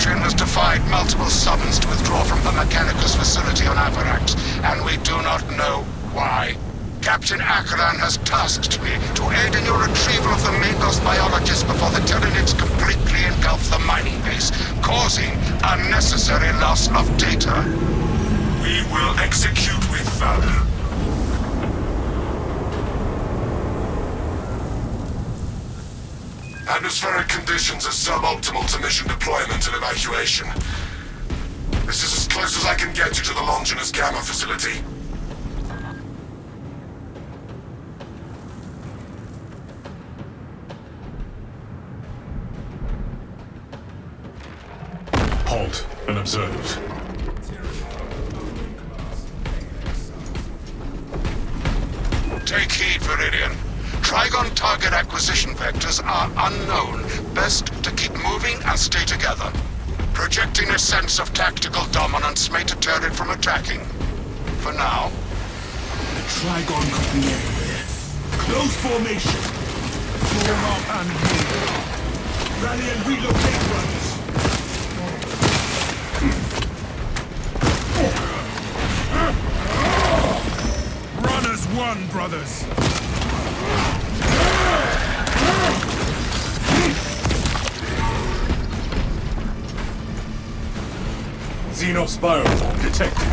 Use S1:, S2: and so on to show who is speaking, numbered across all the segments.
S1: Exfiltration has defied multiple summons to withdraw from the Mechanicus facility on Avarax, and we do not know why. Captain Akaran has tasked me to aid in your retrieval of the Magos biologists before the Tyranids completely engulf the mining base, causing unnecessary loss of data. We will execute with valor. Atmospheric conditions are suboptimal to mission deployment and evacuation. This is as close as I can get you to the Longinus Gamma facility.
S2: Halt and observe.
S1: Take heed, Viridian. Trygon target acquisition vectors are unknown. Best to keep moving and stay together. Projecting a sense of tactical dominance may deter it from attacking. For now.
S3: The Trygon could be anywhere. Close formation. Form up and move. Rally and relocate, brothers. Runners one, brothers.
S2: Xenos spiral detected.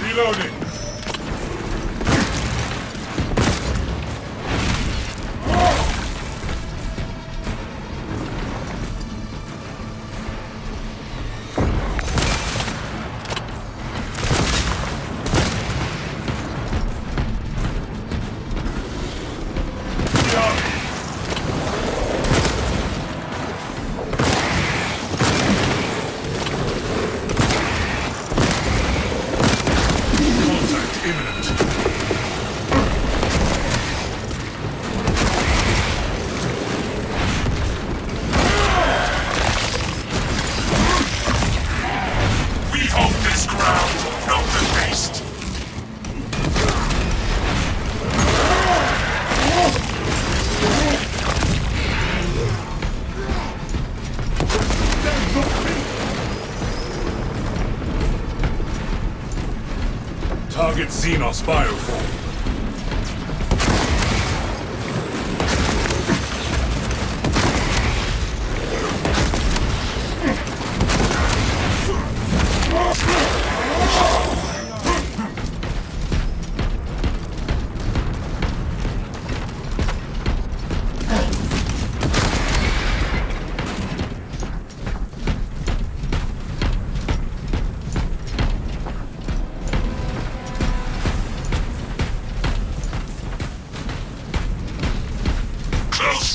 S2: Reloading. Target xenos bioform.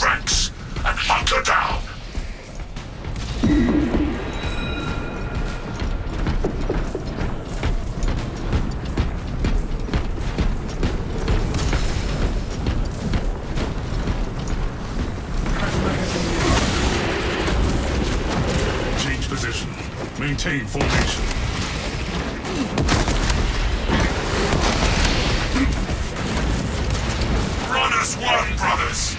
S1: Ranks and hunker down.
S2: Change position. Maintain formation.
S1: Runners one, brothers.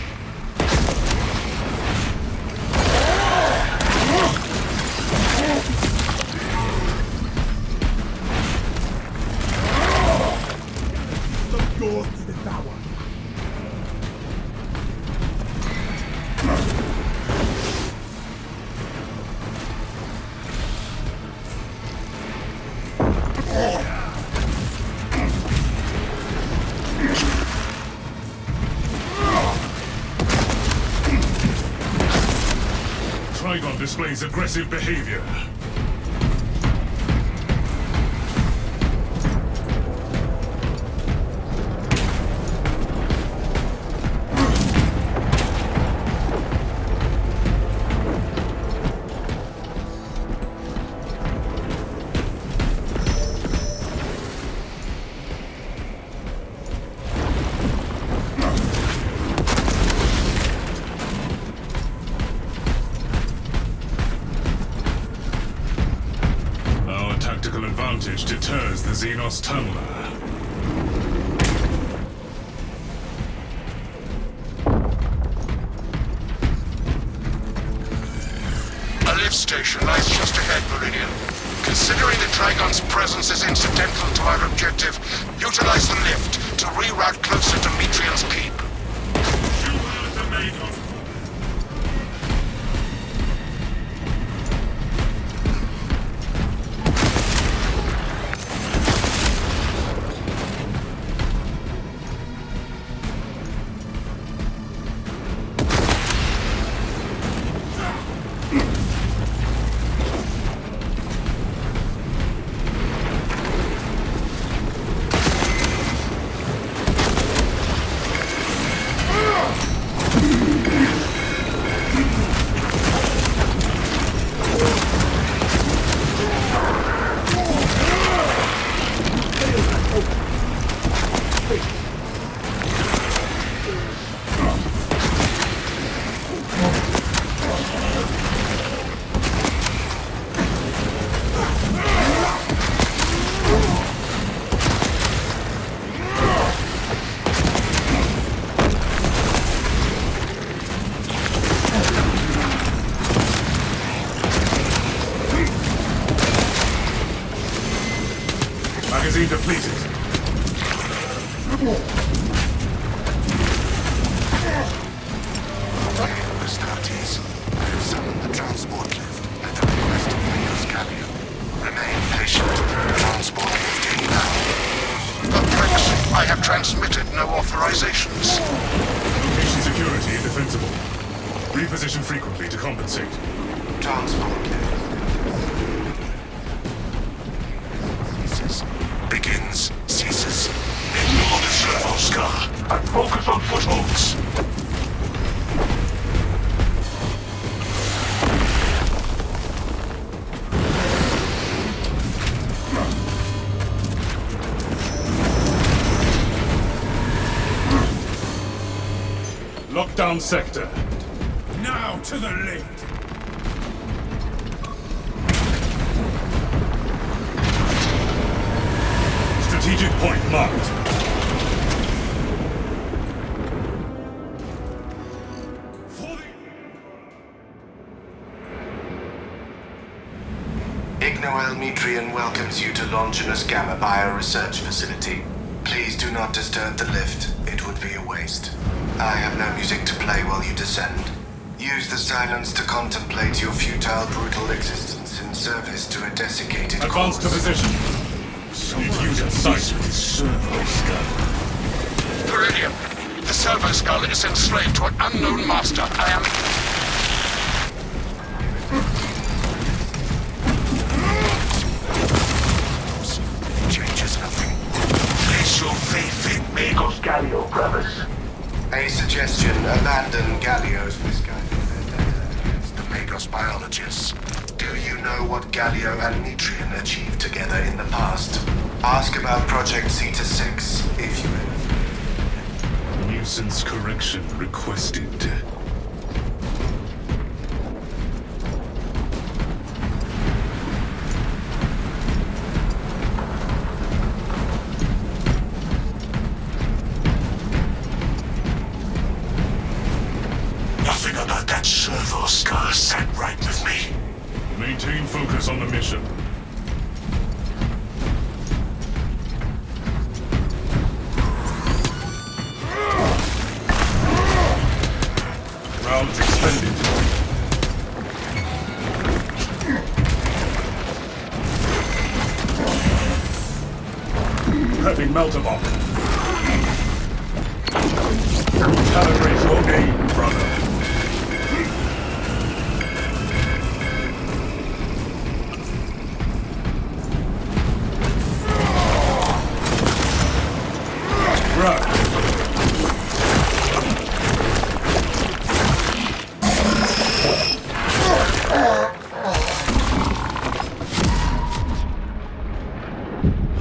S3: Doors to the tower.
S2: Trygon displays aggressive behavior. Advantage deters the Xenos tunneler.
S1: lift station lies just ahead, Meridian. Considering the Trygon's presence is incidental to our objective, utilize the lift to reroute closer to Metrian's keep.
S2: Magazine depleted.
S1: Astartes, I have summoned the transport lift at the request of Mayor's Galio. Remain patient. Transport lift inbound. Perplexed, I have transmitted no authorizations.
S2: Location security indefensible. Reposition frequently to compensate.
S1: Transport lift. Begins, ceases. Ignore the servo scar and focus on footholds.
S2: Lockdown sector.
S3: Now to the lift!
S2: Strategic point marked.
S1: Ignoel Metrian welcomes you to Longinus Gamma Bioresearch Facility. Please do not disturb the lift. It would be a waste. I have no music to play while you descend. Use the silence to contemplate your futile, brutal existence in service to a desiccated
S2: Advance to
S1: cause.
S2: position. Review in sight.
S1: Meridian, the servo skull is enslaved to an unknown master. I am... Changes nothing. Place your faith in Magos Galio, brothers. A suggestion, abandon Galio's misguided vendetta against the Magos biologists. Do you know what Galio and Metrian achieved together in the past? Ask about Project Zeta 6, if you will.
S2: Nuisance correction requested.
S1: Nothing about that servo scar sat right with me.
S2: Maintain focus on the mission. Rounds expended. Prepping melter bomb. Calibrate your aim, brother.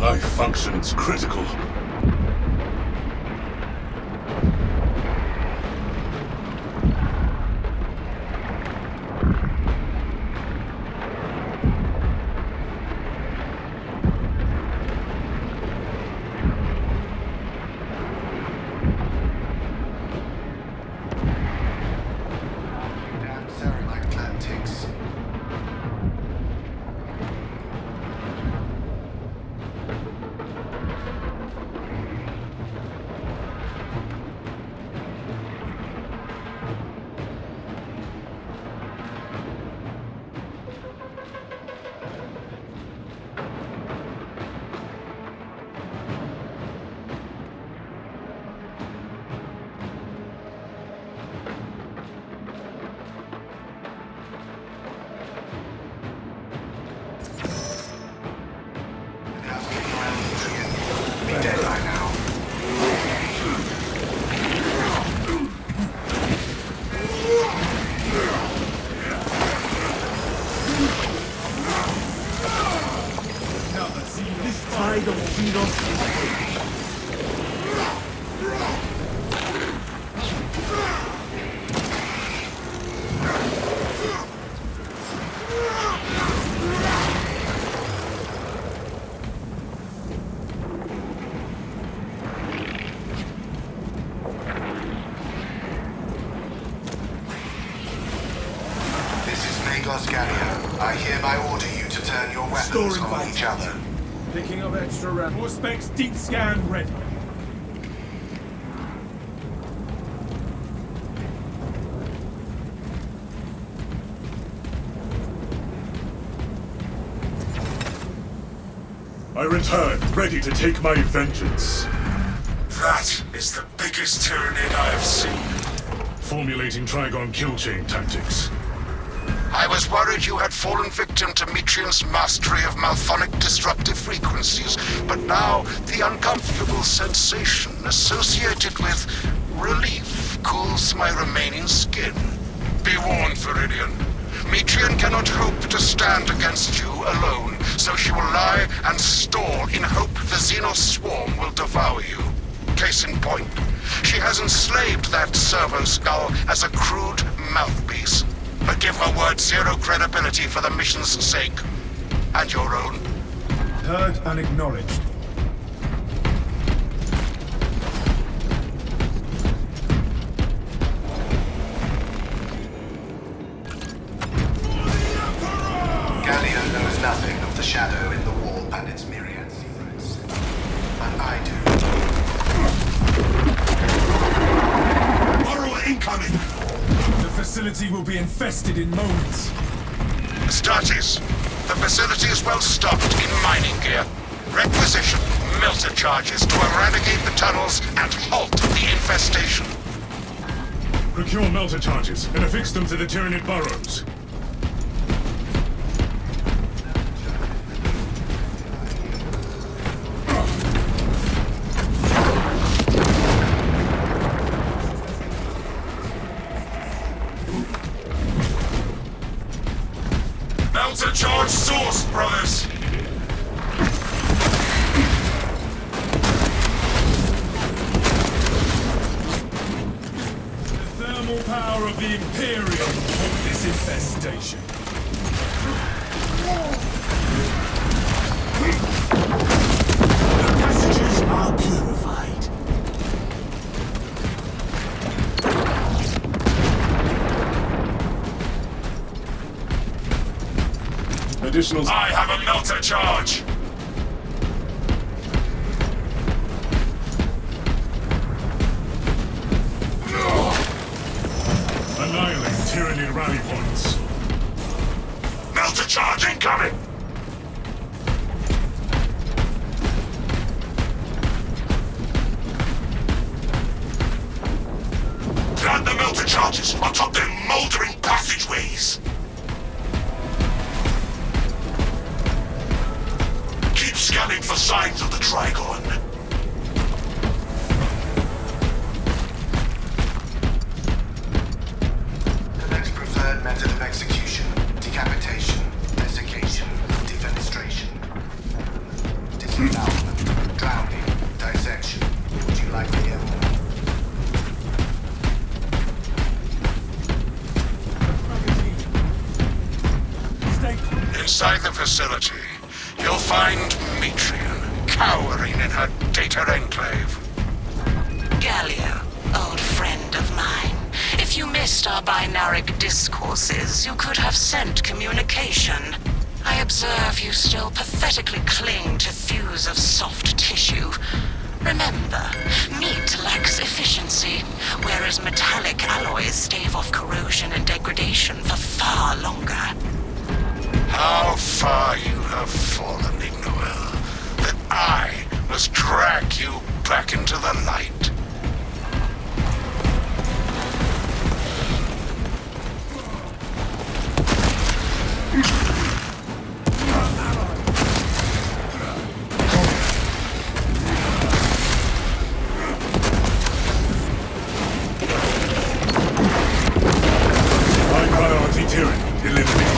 S2: Life functions critical.
S3: will feed on infiltration.
S4: I hereby order you to turn your weapons
S3: Storing
S4: on each other.
S3: Picking up extra round. More specs deep scan ready.
S2: I return, ready to take my vengeance.
S1: That is the biggest Tyranid I have seen.
S2: Formulating Trygon kill chain tactics.
S1: I was worried you had fallen victim to Mitrian's mastery of malphonic disruptive frequencies, but now the uncomfortable sensation associated with relief cools my remaining skin. Be warned, Viridian. Mitrian cannot hope to stand against you alone, so she will lie and stall in hope the xenos swarm will devour you. Case in point, she has enslaved that servo skull as a crude mouthpiece. But give her word zero credibility for the mission's sake. And your own.
S3: Heard and acknowledged.
S4: Gallia knows nothing of the shadow in the wall and its myriad secrets. But I do.
S3: Borrower incoming! The facility will be infested in moments.
S1: Astartes, the facility is well stocked in mining gear. Requisition melter charges to eradicate the tunnels and halt the infestation.
S2: Procure melter charges and affix them to the Tyranid burrows.
S1: Melter charge source, brothers!
S3: The thermal power of the Imperium of this infestation. The passages are purified.
S2: Additional...
S1: I have a melter charge!
S2: Annihilate Tyranid rally points.
S1: Melter charge incoming! Plant the melter charges atop their moldering passageways! Keep scanning for signs of the Trygon.
S4: The next preferred method of execution: decapitation, desiccation, defenestration, disembowelment, drowning, dissection. Would you like to hear more?
S1: Inside the facility, you'll find Mitrian cowering in her data enclave.
S5: Gallia, old friend of mine. If you missed our binaric discourses, you could have sent communication. I observe you still pathetically cling to thews of soft tissue. Remember, meat lacks efficiency, whereas metallic alloys stave off corrosion and degradation for far longer.
S1: How far you have fallen, Ignoel, that I must drag you back into the light.
S2: High priority Tyranid eliminated.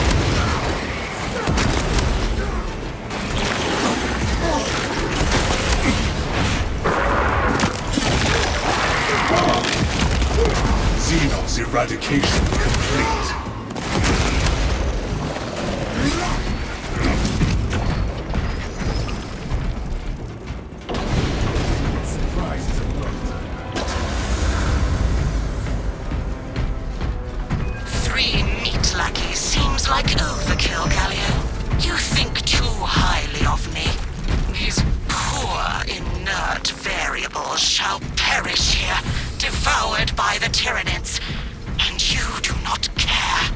S3: Eradication complete. Surprises are welcome.
S5: 3 meat lackeys seems like overkill, Galio. You think too highly of me. These poor, inert variables shall perish here, devoured by the Tyranids, and you do not care.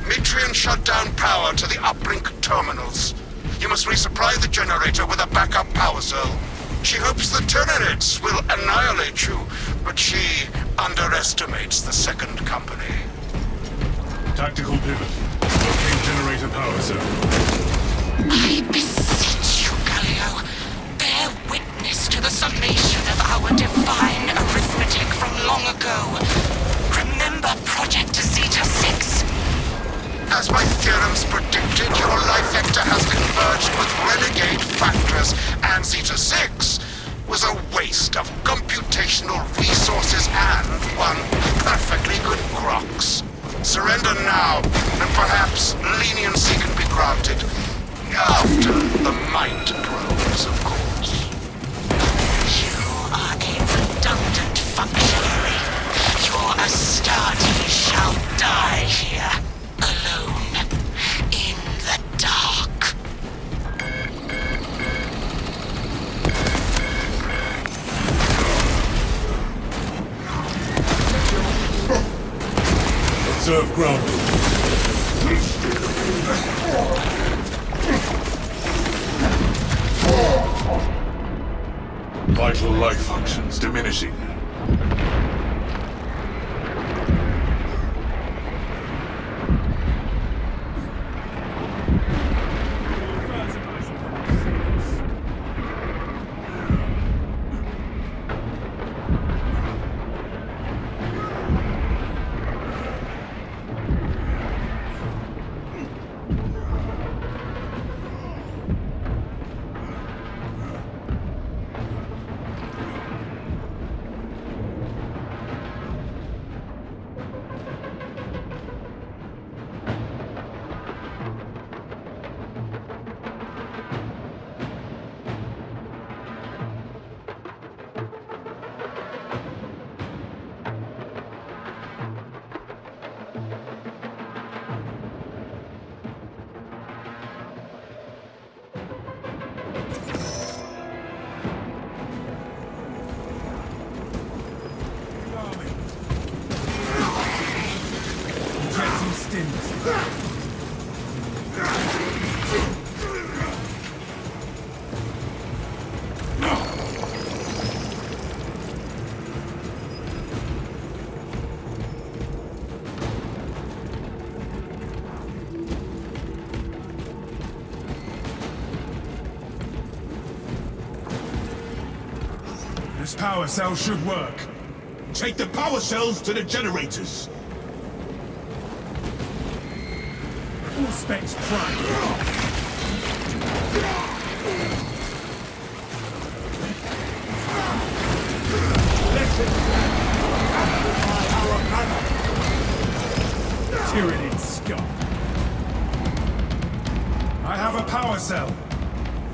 S1: Mitrian shut down power to the uplink terminals. You must resupply the generator with a backup power cell. She hopes the Tyranids will annihilate you, but she underestimates the second company.
S2: Tactical pivot. Locate generator power cell.
S5: I beseech you, Galio, bear witness to the summation of our divine arithmetic from long ago. Remember Project Zeta 6?
S1: As my theorems predicted, your life vector has converged with renegade factors, and Zeta 6 was a waste of computational resources and one perfectly good Grox. Surrender now, and perhaps leniency can be granted. After the mind probes, of course.
S5: You are a redundant functionary. Your Astarte shall die here, alone, in the dark.
S2: Observe grounding. Vital life functions diminishing.
S3: This power cell should work. Take the power cells to the generators. All specs prime. Tyranid scum. I have a power cell.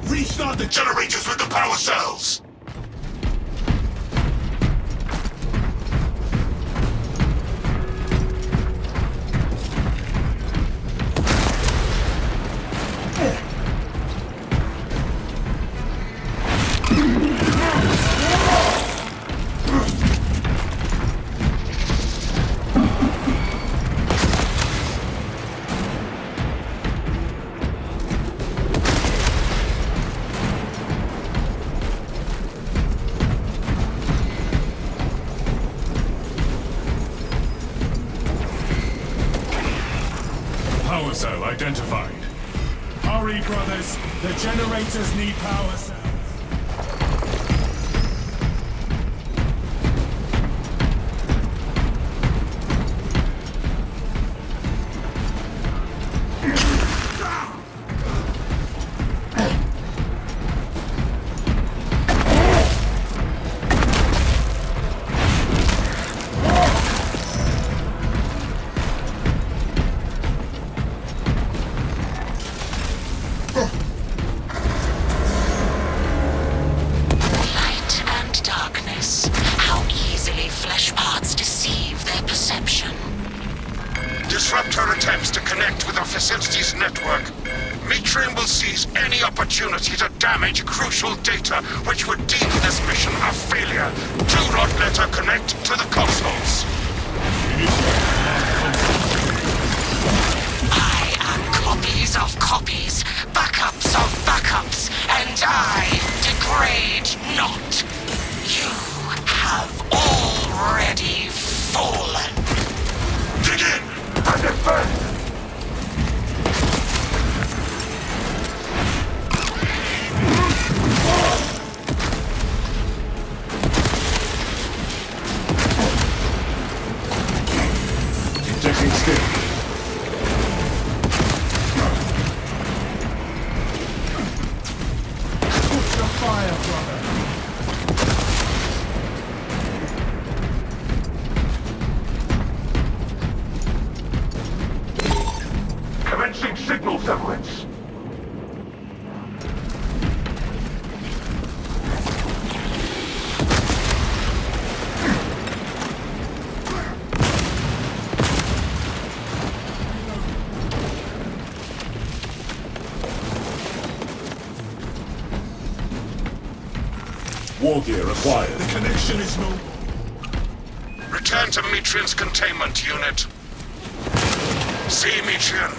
S1: Restart the generators with the power cells!
S2: Power cell identified.
S3: Hurry, brothers. The generators need power cells.
S5: Light and darkness. How easily flesh parts deceive their perception.
S1: Disrupt her attempts to connect with our facility's network. Metrium will seize any opportunity to damage crucial data, which would deem this mission a failure. Do not let her connect to the consoles.
S5: I am copies of copies, backups of backups, and I degrade not. You have already fallen.
S1: Dig in and defend!
S2: Injecting skill.
S3: Put your fire, brother.
S1: Commencing signal sequence.
S2: War gear acquired.
S3: The connection is no...
S1: Return to Metrian's containment unit. See, Metrian,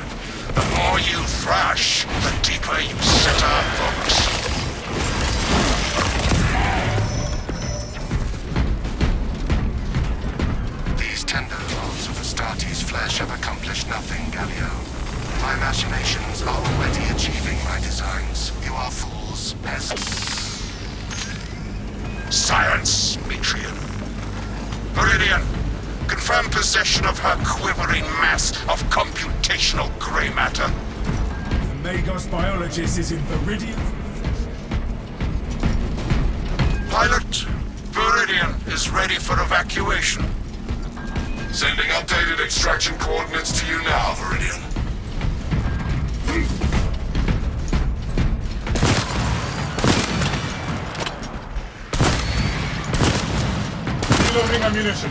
S1: the more you thrash, the deeper you set our focus.
S4: These tender drops of Astartes flesh have accomplished nothing, Galio. My machinations are already achieving my designs. You are fools, pests.
S1: Silence, Metrian. Viridian, confirm possession of her quivering mass of computational gray matter.
S3: The Magos biologist is in Viridian.
S1: Pilot, Viridian is ready for evacuation.
S6: Sending updated extraction coordinates to you now, Viridian.
S2: Reloading ammunition.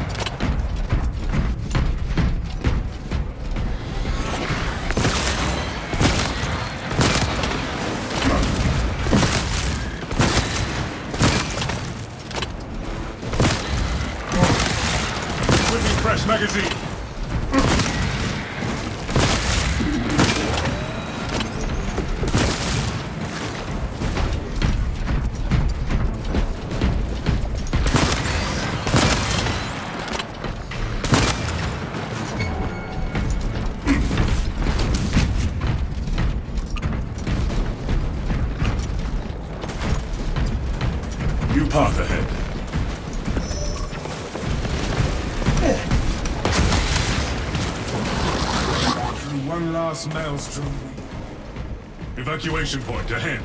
S2: Switching fresh magazine. New path ahead.
S3: Through one last maelstrom.
S2: Evacuation point ahead.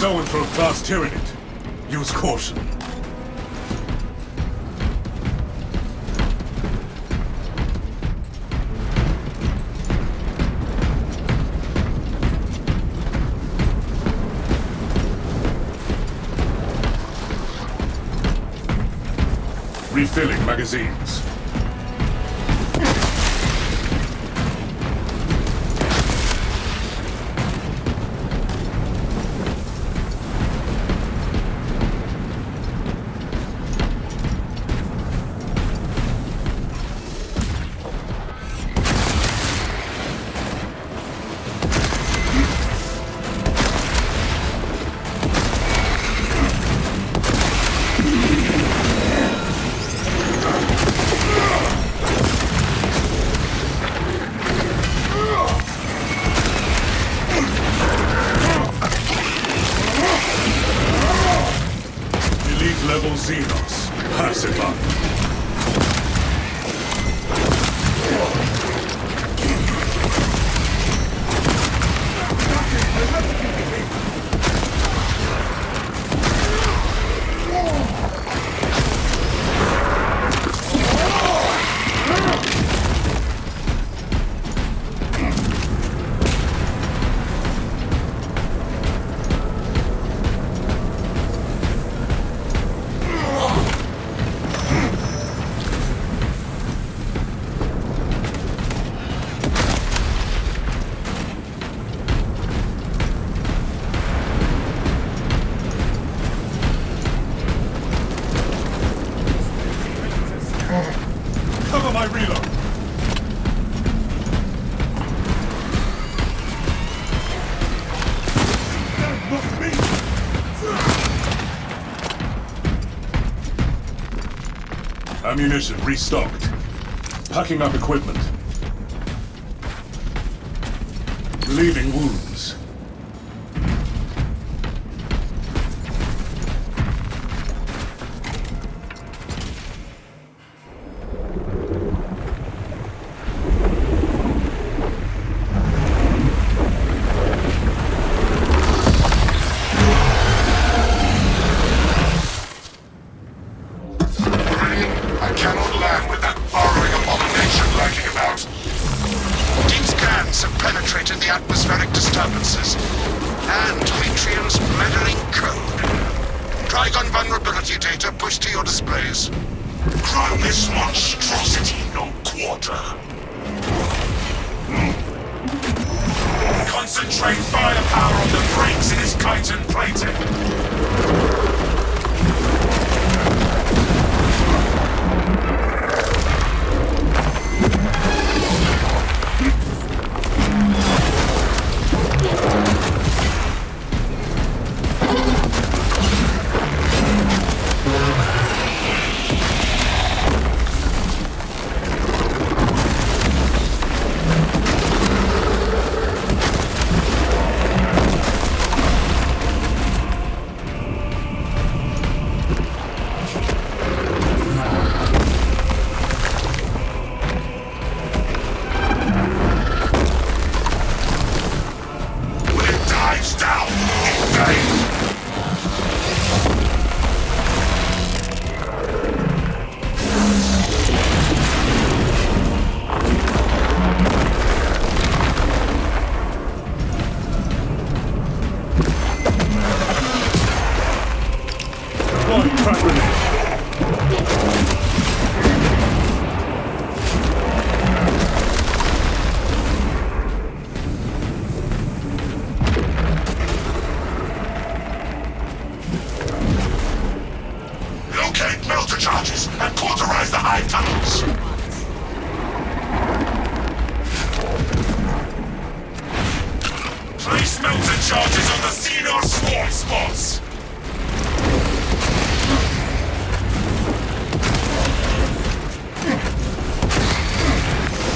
S2: Zoanthrope class Tyranid. Use caution. Refilling magazines. Level xenos. Pacify. Ammunition restocked. Packing up equipment. Relieving wounds.
S6: I cannot land with that burrowing abomination lurking about.
S1: Deep scans have penetrated the atmospheric disturbances and Matrium's meddling code. Trygon vulnerability data pushed to your displays.
S3: Crown this monstrosity no quarter.
S6: Concentrate firepower on the brakes in his chitin plating.
S3: Locate melter charges and cauterize the hive tunnels.
S6: Place melter charges on the xenos swarm spots.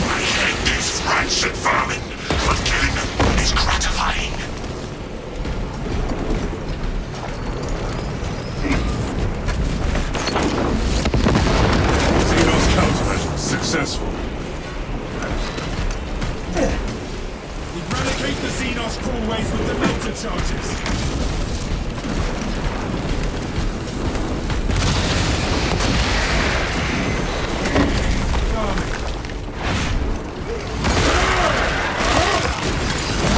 S3: I hate these rats and vermin, but killing them is gratifying.
S2: Xenos countermeasures successful.
S3: Eradicate the xenos crawlways with the melter charges.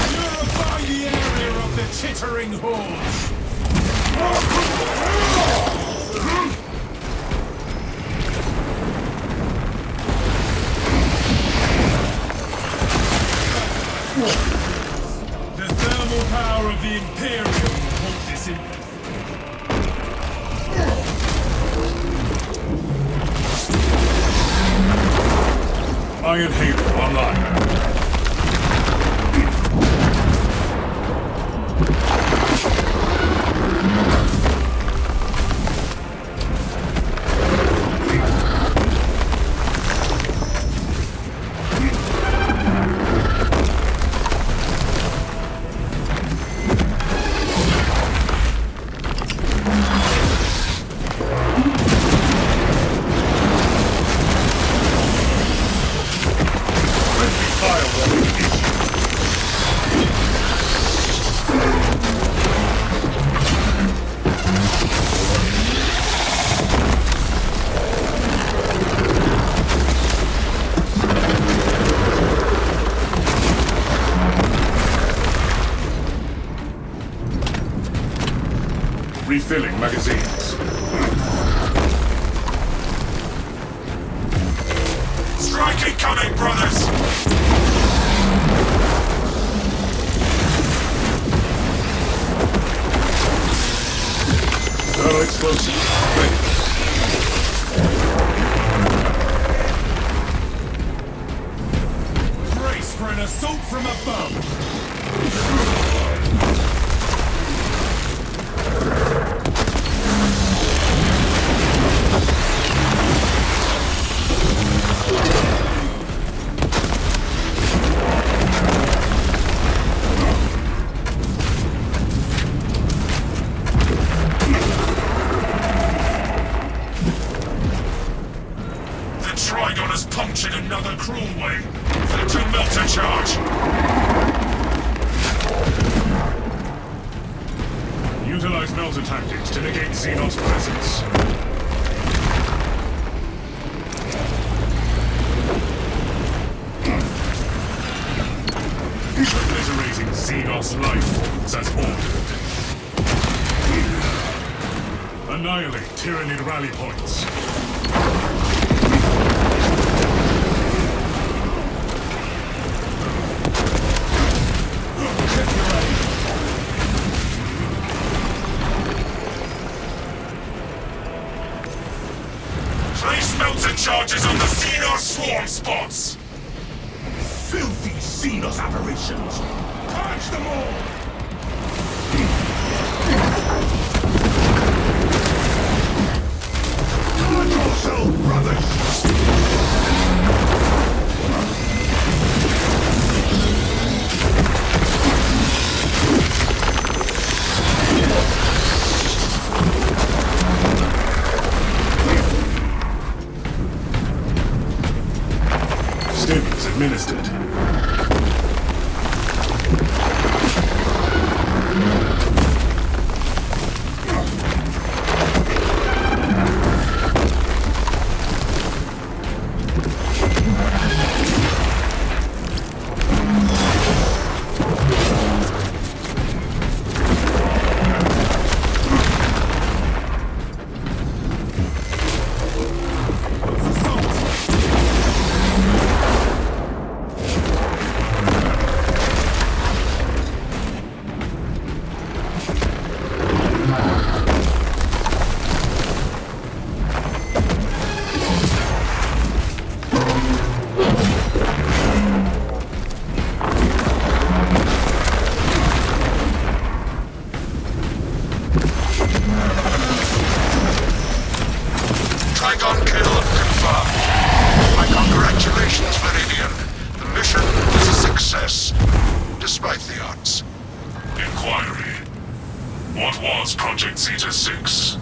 S3: Purify the area of the chittering hordes. The thermal power of the Imperium will hold this in.
S2: Iron Halo online. Refilling magazines.
S6: Strike incoming, brothers!
S2: Thermal explosive. Ready.
S3: Brace for an assault from above. the cruel way.
S6: Phantom melter charge.
S2: Utilize melter tactics to negate xenos presence. Obliterating xenos life forms as ordered. Annihilate Tyranid rally points.
S6: Place melter charges on the xenos swarm spots.
S3: Filthy xenos aberrations! Purge them all! Guard yourself, brothers!
S2: Stimulus administered.
S1: Trygon kill confirmed. My congratulations, Meridian. The mission is a success, despite the odds.
S6: Inquiry. What was Project Zeta 6?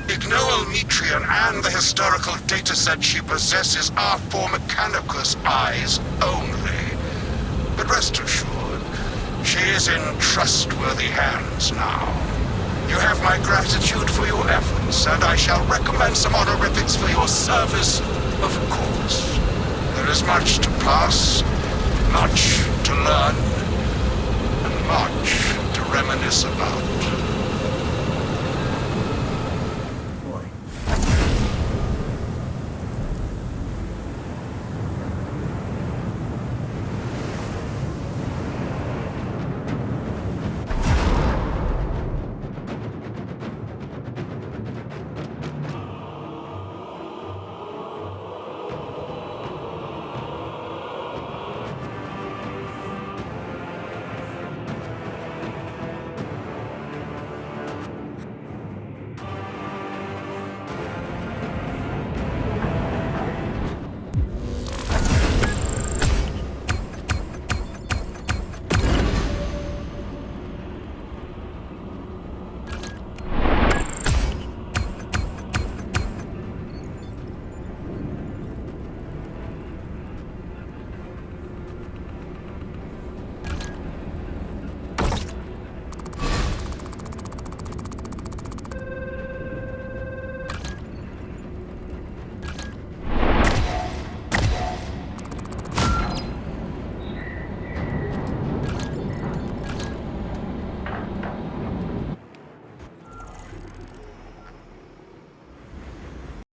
S1: Ignoel Metrian and the historical dataset she possesses are for Mechanicus eyes only. But rest assured, she is in trustworthy hands now. You have my gratitude for your efforts, and I shall recommend some honorifics for your service, of course. There is much to pass, much to learn, and much to reminisce about.